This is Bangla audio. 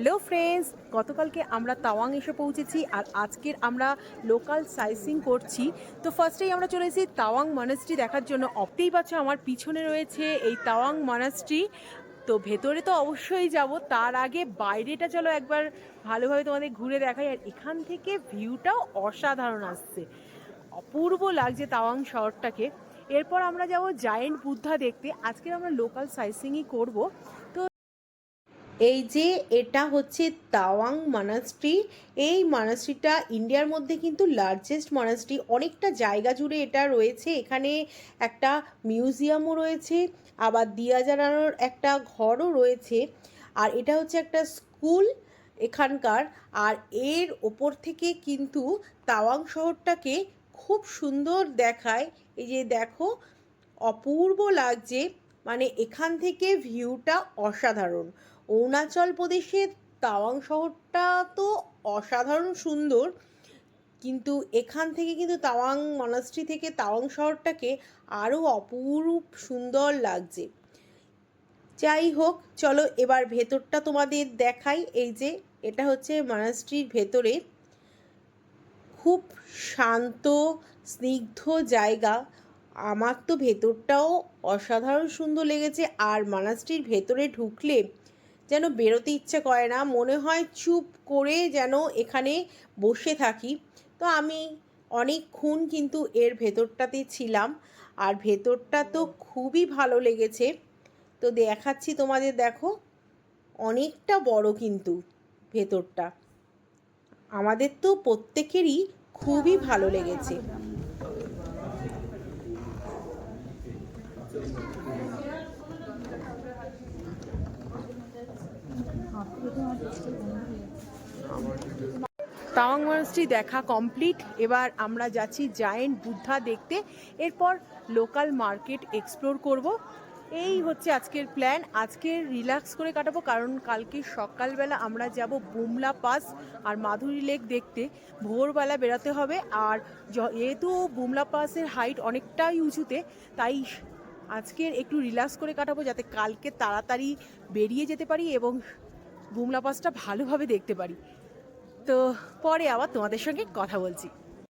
হ্যালো ফ্রেন্ডস, গতকালকে আমরা তাওয়াং এসে পৌঁছেছি আর আজকের আমরা লোকাল সাইসিং করছি। তো ফার্স্টেই আমরা চলে এসেছি তাওয়াং মনাস্ট্রি দেখার জন্য। অপতেই পাচ্ছ আমার পিছনে রয়েছে এই তাওয়াং মনাস্ট্রি। তো ভেতরে তো অবশ্যই যাব, তার আগে বাইরেটা চলো একবার ভালোভাবে তোমাদের ঘুরে দেখাই। আর এখান থেকে ভিউটাও অসাধারণ আসছে, অপূর্ব লাগছে তাওয়াং শহরটাকে। এরপর আমরা যাব জায়েন্ট বুদ্ধা দেখতে। আজকে আমরা লোকাল সাইসিংই করব। তো এই যে এটা হচ্ছে তাওয়াং মনাস্ট্রি। এই মনাস্ট্রিটা ইন্ডিয়ার মধ্যে কিন্তু লার্জেস্ট মনাস্ট্রি, অনেকটা জায়গা জুড়ে এটা রয়েছে। এখানে একটা মিউজিয়ামও রয়েছে, আবার দিয়া জ্বালানোর একটা ঘরও রয়েছে, আর এটা হচ্ছে একটা স্কুল এখানকার। আর এর ওপর থেকে কিন্তু তাওয়াং শহরটাকে খুব সুন্দর দেখায়। এই যে দেখো, অপূর্ব লাগছে, মানে এখান থেকে ভিউটা অসাধারণ। অরুণাচল প্রদেশের তাওয়াং শহরটা তো অসাধারণ সুন্দর, কিন্তু এখান থেকে কিন্তু তাওয়াং মনাস্ট্রি থেকে তাওয়াং শহরটাকে আরও অপরূপ সুন্দর লাগছে। যাই হোক, চলো এবার ভেতরটা তোমাদের দেখাই। এই যে এটা হচ্ছে মনাস্ট্রির ভেতরে, খুব শান্ত স্নিগ্ধ জায়গা। আমার তো ভেতরটাও অসাধারণ সুন্দর লেগেছে। আর মনাস্ট্রির ভেতরে ঢুকলে যেন বেরোতে ইচ্ছে করে না, মনে হয় চুপ করে যেন এখানে বসে থাকি। তো আমি অনেকক্ষণ কিন্তু এর ভেতরটাতে ছিলাম, আর ভেতরটা তো খুবই ভালো লেগেছে। তো দেখাচ্ছি তোমাদের, দেখো অনেকটা বড় কিন্তু ভেতরটা। আমাদের তো প্রত্যেকেরই খুবই ভালো লেগেছে। তাওয়াং মনাস্ট্রি দেখা কমপ্লিট। এবার আমরা যাচ্ছি জায়েন্ট বুদ্ধা দেখতে, এরপর লোকাল মার্কেট এক্সপ্লোর করব। এই হচ্ছে আজকের প্ল্যান। আজকে রিল্যাক্স করে কাটাবো, কারণ কালকে সকালবেলা আমরা যাব বুমলা পাস আর মাধুরী লেক দেখতে। ভোরবেলা বেরোতে হবে, আর যেহেতু বুমলা পাসের হাইট অনেকটাই উঁচুতে, তাই আজকের একটু রিল্যাক্স করে কাটাবো, যাতে কালকে তাড়াতাড়ি বেরিয়ে যেতে পারি এবং বুমলা পাসটা ভালোভাবে দেখতে পারি। তো পরে আবার তোমাদের সঙ্গে কথা বলছি।